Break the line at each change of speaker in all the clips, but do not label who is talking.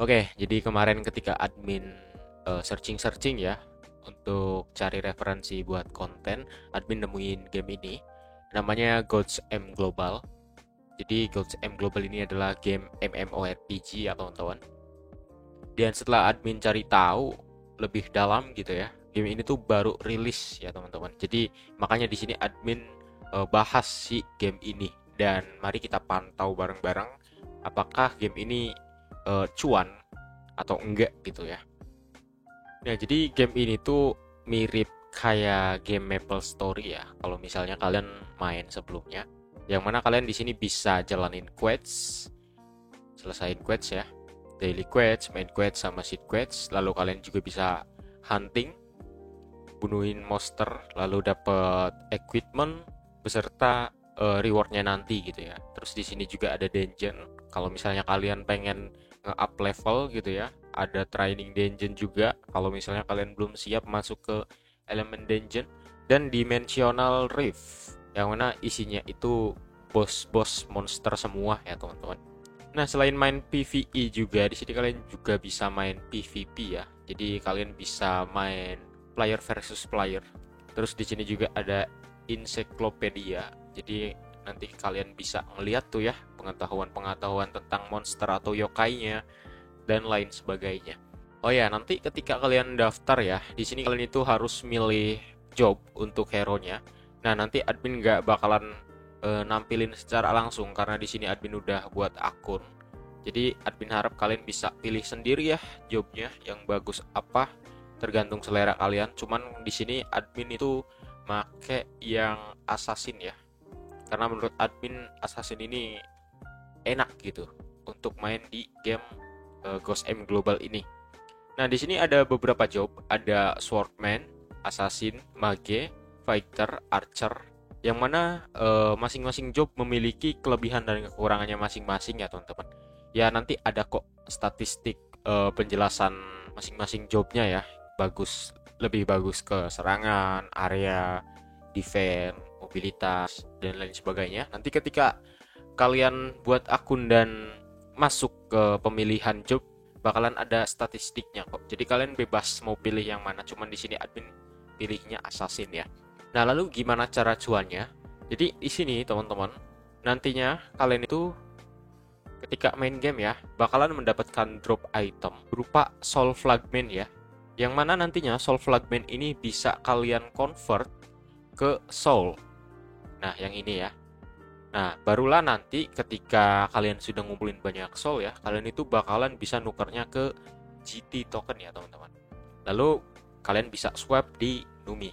Oke, jadi kemarin ketika admin searching-searching ya untuk cari referensi buat konten, admin nemuin game ini. Namanya Gods M Global. Jadi Gods M Global ini adalah game MMORPG ya teman-teman. Dan setelah admin cari tahu lebih dalam gitu ya, game ini tuh baru rilis ya teman-teman. Jadi makanya di sini admin bahas si game ini dan mari kita pantau bareng-bareng apakah game ini cuan atau enggak gitu ya. Nah, jadi game ini tuh mirip kayak game Maple Story ya. Kalau misalnya kalian main sebelumnya, yang mana kalian di sini bisa jalanin quests, selesain quests ya, daily quests, main quests sama side quests. Lalu kalian juga bisa hunting, bunuhin monster, lalu dapet equipment beserta rewardnya nanti gitu ya. Terus di sini juga ada dungeon. Kalau misalnya kalian pengen nge-up level gitu ya, ada training dungeon juga kalau misalnya kalian belum siap masuk ke elemen dungeon, dan dimensional rift yang mana isinya itu bos-bos monster semua ya teman-teman. Nah, selain main PvE juga di sini kalian juga bisa main PvP ya. Jadi kalian bisa main player versus player. Terus di sini juga ada encyclopedia. Jadi nanti kalian bisa ngeliat tuh ya pengetahuan-pengetahuan tentang monster atau yokainya dan lain sebagainya. Oh ya, nanti ketika kalian daftar ya, di sini kalian itu harus milih job untuk hero-nya. Nah, nanti admin nggak bakalan nampilin secara langsung karena di sini admin udah buat akun. Jadi admin harap kalian bisa pilih sendiri ya jobnya yang bagus apa, tergantung selera kalian. Cuman di sini admin itu make yang assassin ya. Karena menurut admin assassin ini enak gitu untuk main di game Ghost M Global ini. Nah, di sini ada beberapa job, ada swordman, assassin, mage, fighter, archer, yang mana masing-masing job memiliki kelebihan dan kekurangannya masing-masing ya teman-teman. Ya nanti ada kok statistik penjelasan masing-masing jobnya ya, bagus, lebih bagus ke serangan, area, defense, mobilitas, dan lain sebagainya. Nanti ketika kalian buat akun dan masuk ke pemilihan job, bakalan ada statistiknya kok. Jadi kalian bebas mau pilih yang mana. Cuman di sini admin pilihnya assassin ya. Nah, lalu gimana cara cuannya? Jadi di sini teman-teman, nantinya kalian itu ketika main game ya, bakalan mendapatkan drop item berupa soul fragment ya. Yang mana nantinya soul fragment ini bisa kalian convert ke soul. Nah, yang ini ya. Nah, barulah nanti ketika kalian sudah ngumpulin banyak soul ya, kalian itu bakalan bisa nukernya ke GT token ya, teman-teman. Lalu kalian bisa swap di Numi.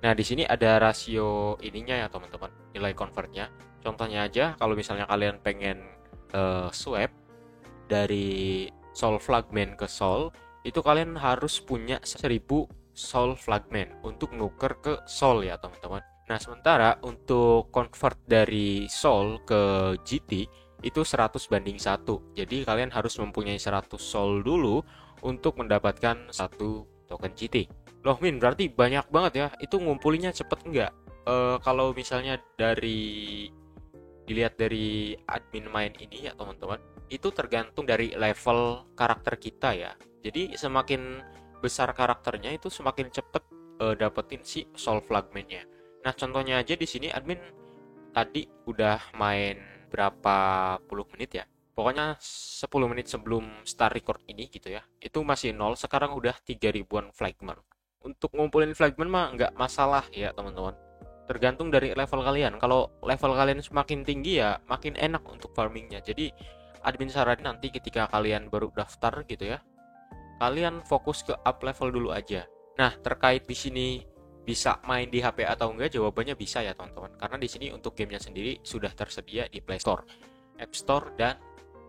Nah, di sini ada rasio ininya ya, teman-teman, nilai convertnya. Contohnya aja, kalau misalnya kalian pengen swap dari soul fragment ke soul, itu kalian harus punya 1000 soul fragment untuk nuker ke soul ya, teman-teman. Nah, sementara untuk convert dari soul ke GT itu 100 banding 1. Jadi kalian harus mempunyai 100 soul dulu untuk mendapatkan satu token GT. Loh Min, berarti banyak banget ya. Itu ngumpulinnya cepet nggak? Kalau misalnya dilihat dari admin main ini ya teman-teman, itu tergantung dari level karakter kita ya. Jadi semakin besar karakternya itu semakin cepet dapetin si soul fragmentnya. Nah, contohnya aja di sini admin tadi udah main berapa puluh menit ya. Pokoknya 10 menit sebelum start record ini gitu ya. Itu masih nol, sekarang udah 3000-an fragment. Untuk ngumpulin fragment mah nggak masalah ya teman-teman. Tergantung dari level kalian. Kalau level kalian semakin tinggi ya makin enak untuk farmingnya. Jadi admin saranin nanti ketika kalian baru daftar gitu ya, kalian fokus ke up level dulu aja. Nah, terkait di sini bisa main di HP atau enggak, jawabannya bisa ya teman-teman. Karena di sini untuk gamenya sendiri sudah tersedia di Play Store, App Store, dan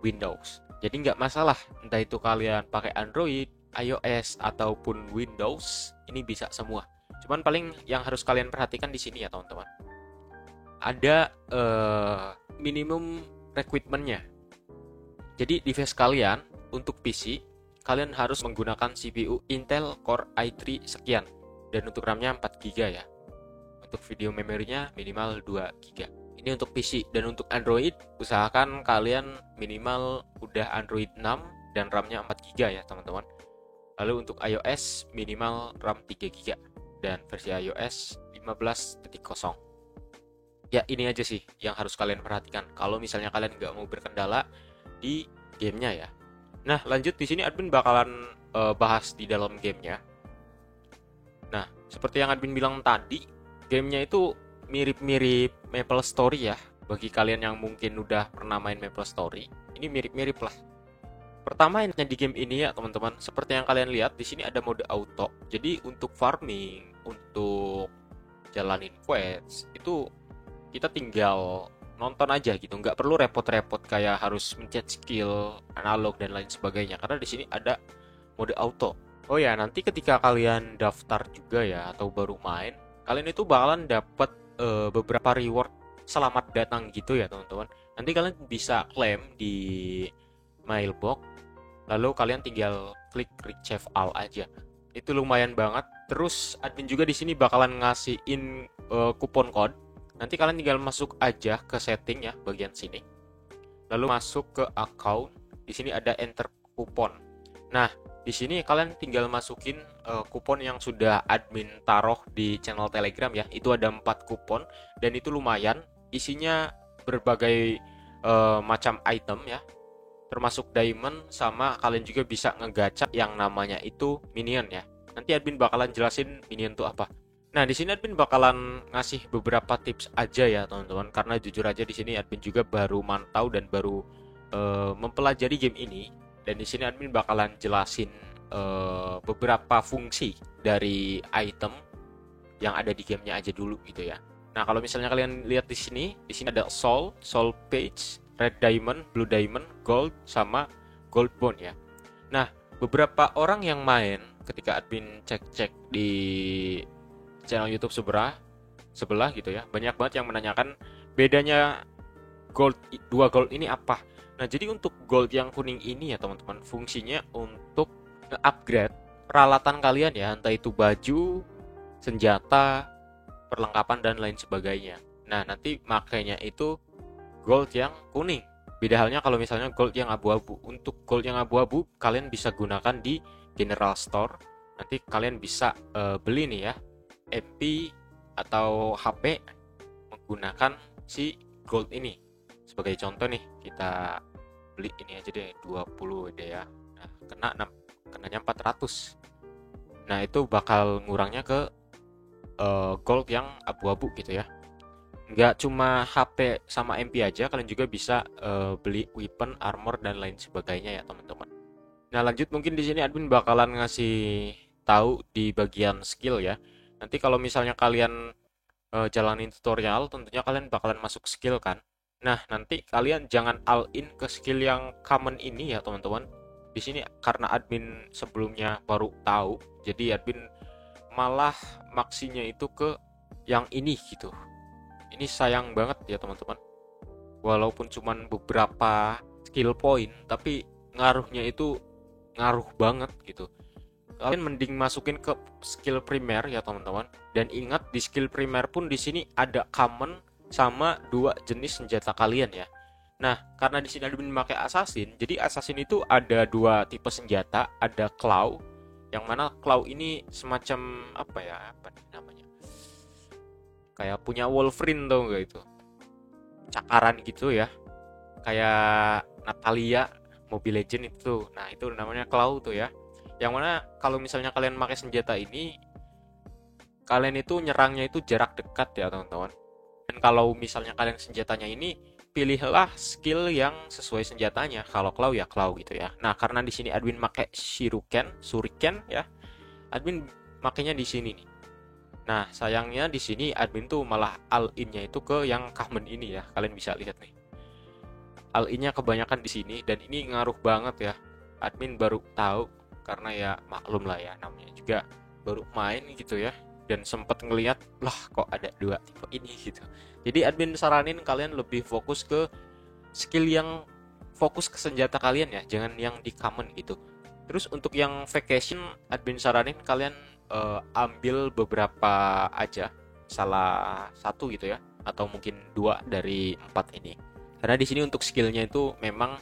Windows. Jadi nggak masalah, entah itu kalian pakai Android, iOS, ataupun Windows, ini bisa semua. Cuman paling yang harus kalian perhatikan di sini ya teman-teman, ada minimum requirementnya. Jadi device kalian untuk PC, kalian harus menggunakan CPU Intel Core i3 sekian. Dan untuk RAM-nya 4 GB ya. Untuk video memorinya minimal 2 GB. Ini untuk PC. Dan untuk Android, usahakan kalian minimal udah Android 6 dan RAM-nya 4 GB ya teman-teman. Lalu untuk iOS minimal RAM 3 GB dan versi iOS 15.0. Ya ini aja sih yang harus kalian perhatikan kalau misalnya kalian nggak mau berkendala di gamenya ya. Nah lanjut, di sini admin bakalan bahas di dalam gamenya. Nah seperti yang admin bilang tadi, gamenya itu mirip-mirip Maple Story ya. Bagi kalian yang mungkin udah pernah main Maple Story, ini mirip-mirip lah. Pertama enaknya di game ini ya teman-teman, seperti yang kalian lihat di sini ada mode auto. Jadi untuk farming, untuk jalanin quests itu kita tinggal nonton aja gitu, nggak perlu repot-repot kayak harus mencet skill analog dan lain sebagainya, karena di sini ada mode auto. Oh ya, nanti ketika kalian daftar juga ya atau baru main, kalian itu bakalan dapat beberapa reward selamat datang gitu ya teman-teman. Nanti kalian bisa klaim di mailbox, lalu kalian tinggal klik retrieve all aja. Itu lumayan banget. Terus admin juga di sini bakalan ngasihin kupon code. Nanti kalian tinggal masuk aja ke setting ya bagian sini. Lalu masuk ke account. Di sini ada enter kupon. Nah, di sini kalian tinggal masukin kupon yang sudah admin taruh di channel Telegram ya. Itu ada 4 kupon dan itu lumayan. Isinya berbagai macam item ya. Termasuk diamond, sama kalian juga bisa ngegacha yang namanya itu minion ya. Nanti admin bakalan jelasin minion itu apa. Nah, di sini admin bakalan ngasih beberapa tips aja ya, teman-teman. Karena jujur aja di sini admin juga baru mantau dan baru mempelajari game ini. Dan di sini admin bakalan jelasin beberapa fungsi dari item yang ada di gamenya aja dulu gitu ya. Nah, kalau misalnya kalian lihat di sini ada soul page, red diamond, blue diamond, gold, sama gold bone ya. Nah, beberapa orang yang main ketika admin cek-cek di channel YouTube sebelah gitu ya, banyak banget yang menanyakan bedanya dua gold ini apa. Nah, jadi untuk gold yang kuning ini ya teman-teman, fungsinya untuk upgrade peralatan kalian ya, entah itu baju, senjata, perlengkapan dan lain sebagainya. Nah, nanti makanya itu gold yang kuning. Beda halnya kalau misalnya gold yang abu-abu. Untuk gold yang abu-abu kalian bisa gunakan di general store. Nanti kalian bisa beli nih ya, MP atau HP menggunakan si gold ini. Sebagai contoh nih, kita beli ini aja deh 20 deh ya. Nah, kenanya 400. Nah, itu bakal ngurangnya ke gold yang abu-abu gitu ya. Nggak cuma HP sama MP aja, kalian juga bisa beli weapon, armor dan lain sebagainya ya teman-teman. Nah, lanjut mungkin di sini admin bakalan ngasih tahu di bagian skill ya. Nanti kalau misalnya kalian jalanin tutorial, tentunya kalian bakalan masuk skill kan. Nah, nanti kalian jangan all in ke skill yang common ini ya teman-teman. Di sini karena admin sebelumnya baru tahu, jadi admin malah maksinya itu ke yang ini gitu. Ini sayang banget ya teman-teman. Walaupun cuman beberapa skill point, tapi ngaruhnya itu ngaruh banget gitu. Kalian mending masukin ke skill primer ya teman-teman. Dan ingat di skill primer pun di sini ada common sama 2 jenis senjata kalian ya. Nah, karena di sini admin memakai assassin, jadi assassin itu ada 2 tipe senjata, ada claw, yang mana claw ini semacam apa namanya? Kayak punya Wolverine tuh enggak itu. Cakaran gitu ya. Kayak Natalia Mobile Legend itu. Nah, itu namanya claw tuh ya. Yang mana kalau misalnya kalian pakai senjata ini, kalian itu nyerangnya itu jarak dekat ya teman-teman. Dan kalau misalnya kalian senjatanya ini, pilihlah skill yang sesuai senjatanya. Kalau claw ya claw gitu ya. Nah, karena di sini admin pakai shuriken ya. Admin makainya di sini nih. Nah, sayangnya di sini admin tuh malah all in-nya itu ke yang common ini ya. Kalian bisa lihat nih. All in-nya kebanyakan di sini dan ini ngaruh banget ya. Admin baru tahu karena ya maklum lah ya, namanya juga baru main gitu ya, dan sempat ngelihat lah kok ada 2 tipe ini gitu. Jadi admin saranin kalian lebih fokus ke skill yang fokus ke senjata kalian ya, jangan yang di common gitu. Terus untuk yang vacation admin saranin kalian ambil beberapa aja, salah satu gitu ya, atau mungkin 2 dari 4 ini. Karena di sini untuk skillnya itu memang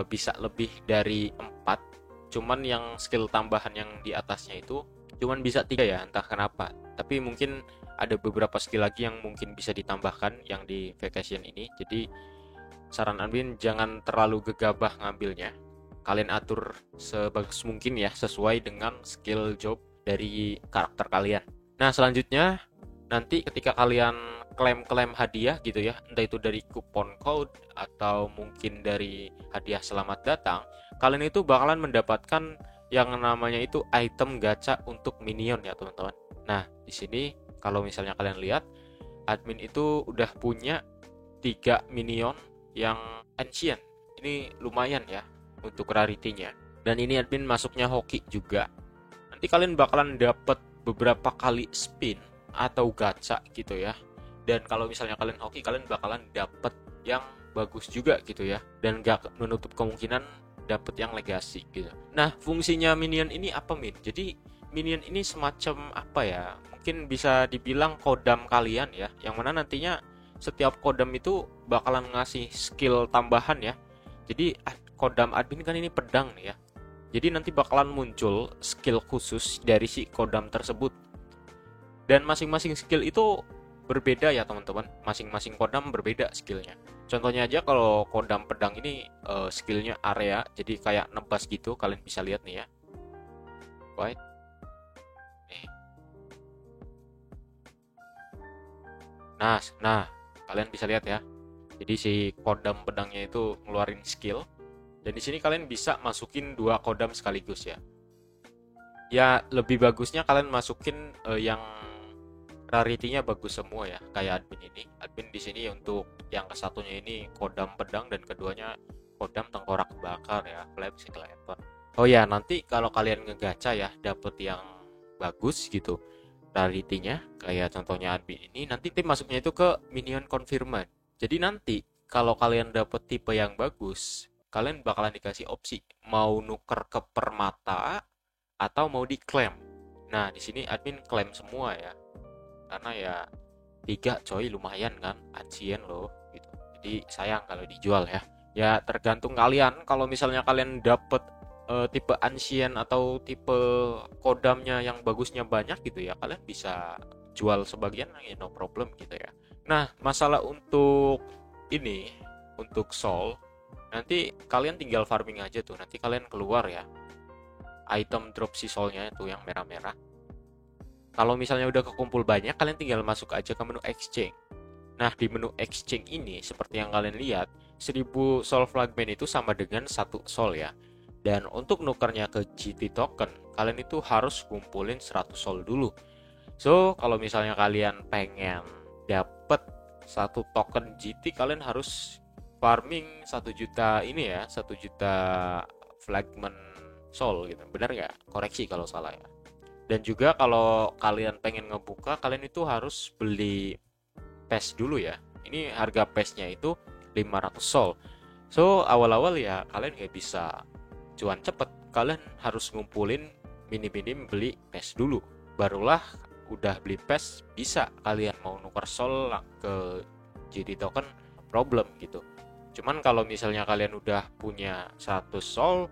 bisa lebih dari 4, cuman yang skill tambahan yang di atasnya itu cuman bisa 3 ya, entah kenapa. Tapi mungkin ada beberapa skill lagi yang mungkin bisa ditambahkan yang di vacation ini. Jadi saran admin jangan terlalu gegabah ngambilnya. Kalian atur sebagus mungkin ya, sesuai dengan skill job dari karakter kalian. Nah, selanjutnya nanti ketika kalian klaim-klaim hadiah gitu ya, entah itu dari kupon code atau mungkin dari hadiah selamat datang, kalian itu bakalan mendapatkan yang namanya itu item gacha untuk minion ya teman-teman. Nah, di sini kalau misalnya kalian lihat, admin itu udah punya 3 minion yang ancient. Ini lumayan ya untuk rarity-nya. Dan ini admin masuknya hoki juga. Nanti kalian bakalan dapat beberapa kali spin atau gacha gitu ya. Dan kalau misalnya kalian hoki, kalian bakalan dapat yang bagus juga gitu ya. Dan gak menutup kemungkinan dapat yang legacy gitu. Nah, fungsinya minion ini apa, Min? Jadi minion ini semacam apa ya? Mungkin bisa dibilang kodam kalian ya, yang mana nantinya setiap kodam itu bakalan ngasih skill tambahan ya. Jadi kodam admin kan ini pedang nih ya. Jadi nanti bakalan muncul skill khusus dari si kodam tersebut. Dan masing-masing skill itu berbeda ya teman-teman. Masing-masing kodam berbeda skillnya. Contohnya aja kalau kodam pedang ini skillnya area, jadi kayak nebas gitu. Kalian bisa lihat nih ya. Right? Nih. Nah, kalian bisa lihat ya. Jadi si kodam pedangnya itu ngeluarin skill. Dan di sini kalian bisa masukin 2 kodam sekaligus ya. Ya lebih bagusnya kalian masukin yang rarity-nya bagus semua ya, kayak admin ini. Admin di sini untuk yang kesatunya ini kodam pedang dan keduanya kodam tengkorak bakar ya, flame skeleton. Oh ya, nanti kalau kalian ngegacha ya dapet yang bagus gitu rarity-nya, kayak contohnya admin ini, nanti tim masuknya itu ke minion confirmed. Jadi nanti kalau kalian dapet tipe yang bagus, kalian bakalan dikasih opsi mau nuker ke permata atau mau diklaim. Nah, di sini admin klaim semua ya. Karena ya 3 coy lumayan kan, ancient loh gitu. Jadi sayang kalau dijual ya. Ya tergantung kalian, kalau misalnya kalian dapet tipe ancient atau tipe kodamnya yang bagusnya banyak gitu ya, kalian bisa jual sebagian ya no problem gitu ya. Nah, masalah untuk ini, untuk soul, nanti kalian tinggal farming aja tuh. Nanti kalian keluar ya item drop si soulnya itu yang merah-merah. Kalau misalnya udah kekumpul banyak, kalian tinggal masuk aja ke menu exchange. Nah, di menu exchange ini seperti yang kalian lihat, 1000 soul fragment itu sama dengan 1 soul ya. Dan untuk nukernya ke GT token, kalian itu harus kumpulin 100 soul dulu. So, kalau misalnya kalian pengen dapet 1 token GT, kalian harus farming 1 juta ini ya, 1 juta fragment soul gitu. Benar nggak? Koreksi kalau salah ya. Dan juga kalau kalian pengen ngebuka, kalian itu harus beli PES dulu ya. Ini harga PES-nya itu 500 soul. So, awal-awal ya kalian nggak bisa cuan cepet. Kalian harus ngumpulin minim-minim beli PES dulu. Barulah udah beli PES, bisa kalian mau nuker soul ke GD token, problem gitu. Cuman kalau misalnya kalian udah punya 100 soul,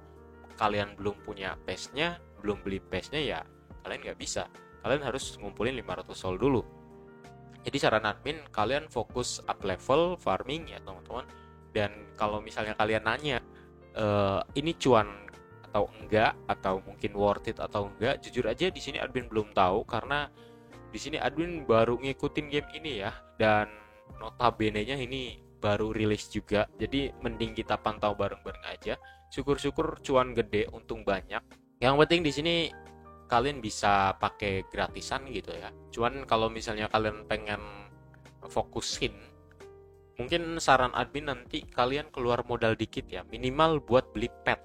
kalian belum punya PES-nya, belum beli PES-nya ya kalian nggak bisa. Kalian harus ngumpulin 500 soul dulu. Jadi saran admin, kalian fokus up level farming ya teman-teman. Dan kalau misalnya kalian nanya ini cuan atau enggak, atau mungkin worth it atau enggak, jujur aja di sini admin belum tahu, karena di sini admin baru ngikutin game ini ya, dan notabene-nya ini baru rilis juga. Jadi mending kita pantau bareng-bareng aja. Syukur-syukur cuan gede, untung banyak. Yang penting di sini kalian bisa pakai gratisan gitu ya. Cuman kalau misalnya kalian pengen fokusin, mungkin saran admin nanti kalian keluar modal dikit ya, minimal buat beli pet.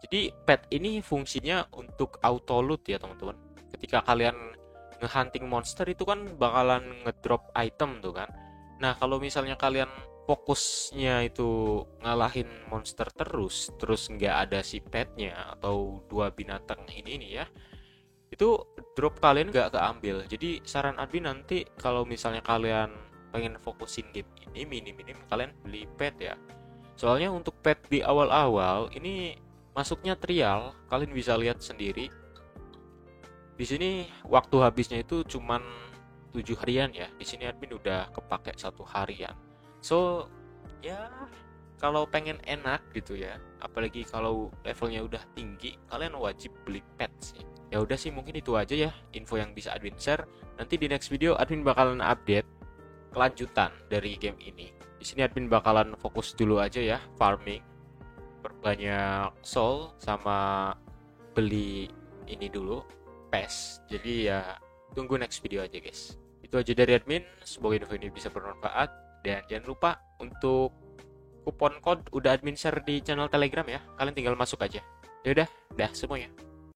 Jadi pet ini fungsinya untuk auto loot ya teman-teman. Ketika kalian ngehunting monster itu kan bakalan ngedrop item tuh kan. Nah, kalau misalnya kalian fokusnya itu ngalahin monster terus nggak ada si petnya atau 2 binatang ini nih ya, itu drop kalian nggak keambil. Jadi saran admin nanti kalau misalnya kalian pengen fokusin game ini, minim-minim kalian beli pet ya. Soalnya untuk pet di awal-awal ini masuknya trial, kalian bisa lihat sendiri. Di sini waktu habisnya itu cuman 7 harian ya. Di sini admin udah kepake 1 harian. So ya kalau pengen enak gitu ya, apalagi kalau levelnya udah tinggi, kalian wajib beli pet sih. Ya udah sih, mungkin itu aja ya info yang bisa admin share. Nanti di next video admin bakalan update kelanjutan dari game ini. Di sini admin bakalan fokus dulu aja ya, farming, perbanyak soul sama beli ini dulu, PES. Jadi ya tunggu next video aja guys. Itu aja dari admin, semoga info ini bisa bermanfaat. Dan jangan lupa untuk kupon code udah admin share di channel Telegram ya. Kalian tinggal masuk aja. Ya udah, dah semuanya.